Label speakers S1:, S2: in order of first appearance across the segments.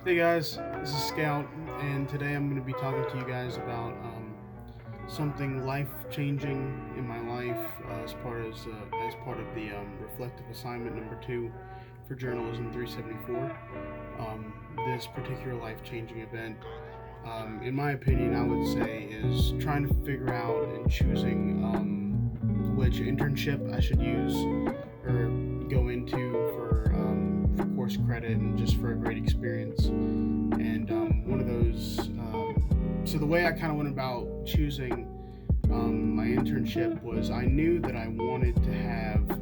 S1: Hey guys, this is Scout, and today I'm going to be talking to you guys about something life-changing in my life as part of the reflective assignment number 2 for Journalism 374. This particular life-changing event, in my opinion, I would say, is trying to figure out and choosing which internship I should use or go into for course credit and just for a great experience. And one of those, so the way I kind of went about choosing my internship was I knew that I wanted to have,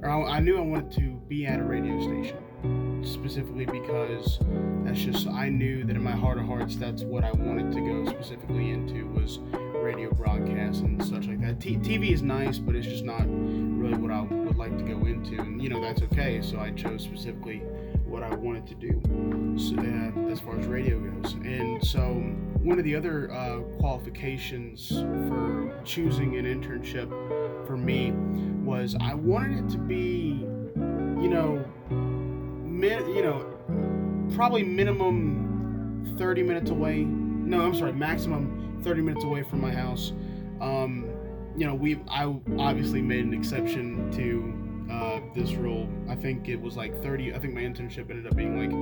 S1: or I knew I wanted to be at a radio station, specifically because I knew that in my heart of hearts, that's what I wanted to go specifically into, was radio broadcasts and such like that. TV is nice, but it's just not really what I would like to go into, and that's okay. So I chose specifically what I wanted to do, so, as far as radio goes. And so one of the other qualifications for choosing an internship for me was I wanted it to be, probably minimum 30 minutes away. No, I'm sorry, maximum 30 minutes away from my house. I obviously made an exception to this rule. I think it was like 30. I think my internship ended up being like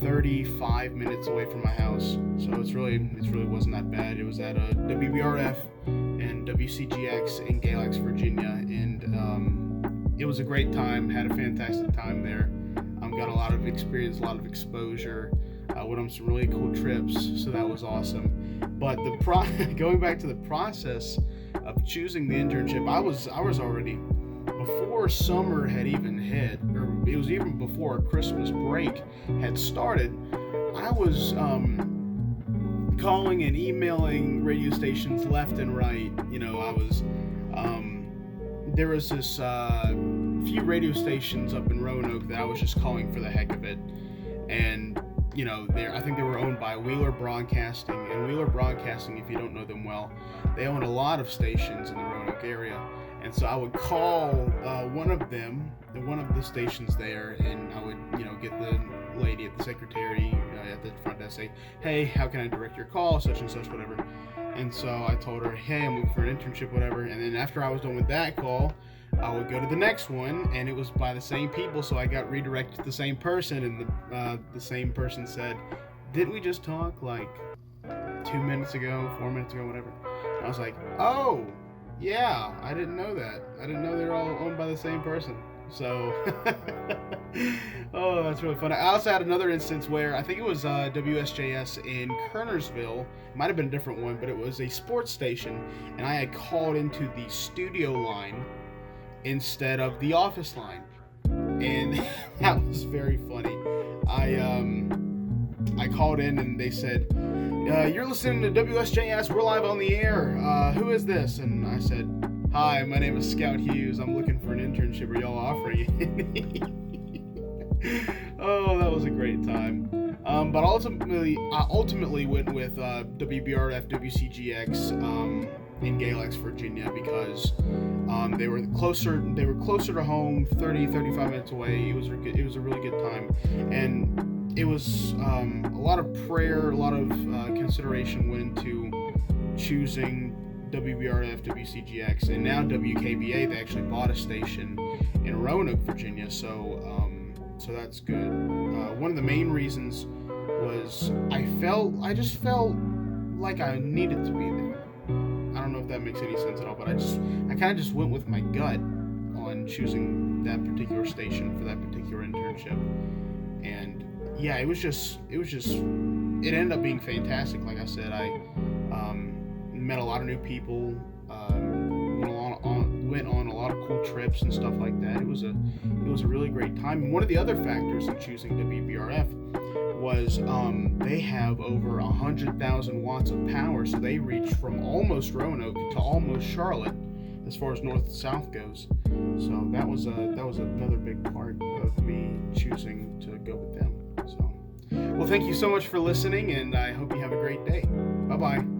S1: 35 minutes away from my house. So it really wasn't that bad. It was at WBRF and WCGX in Galax, Virginia, and it was a great time. Had a fantastic time there. Got a lot of experience, a lot of exposure. Went on some really cool trips, so that was awesome. But going back to the process of choosing the internship, I was already, before summer had even hit, or it was even before Christmas break had started, I was calling and emailing radio stations left and right. There was this few radio stations up in Roanoke that I was just calling for the heck of it, and I think they were owned by Wheeler Broadcasting, and Wheeler Broadcasting, if you don't know them well, they own a lot of stations in the Roanoke area. And so I would call one of the stations there, and I would get the lady at the secretary at the front desk, say, hey, how can I direct your call, such and such, whatever. And so I told her, hey, I'm looking for an internship, whatever. And then after I was done with that call, I would go to the next one, and it was by the same people, so I got redirected to the same person, and the same person said, didn't we just talk like 2 minutes ago, 4 minutes ago, whatever? And I was like, oh, yeah, I didn't know that. I didn't know they were all owned by the same person. So, oh, that's really fun. I also had another instance where I think it was WSJS in Kernersville. It might have been a different one, but it was a sports station, and I had called into the studio line instead of the office line, and that was very funny. I called in, and they said, you're listening to WSJS, we're live on the air, who is this? And I said, hi, my name is Scout Hughes, I'm looking for an internship, are y'all offering it? Oh, that was a great time. But I ultimately went with WBRF WCGX in Galax, Virginia, because they were closer to home, 35 minutes away. It was a really good time, and it was a lot of prayer, a lot of consideration went into choosing WBRF, WCGX, and now WKBA. They actually bought a station in Roanoke, Virginia, so that's good. One of the main reasons was I just felt like I needed to be there. I don't know if that makes any sense at all, but I kind of just went with my gut on choosing that particular station for that particular internship. And yeah, it ended up being fantastic. Like I said, I met a lot of new people, went on a lot of cool trips and stuff like that. It was a really great time. And one of the other factors in choosing WBRF was they have over 100,000 watts of power, so they reach from almost Roanoke to almost Charlotte as far as north to south goes. So that was another big part of me choosing to go with them. So, well, thank you so much for listening, and I hope you have a great day. Bye bye.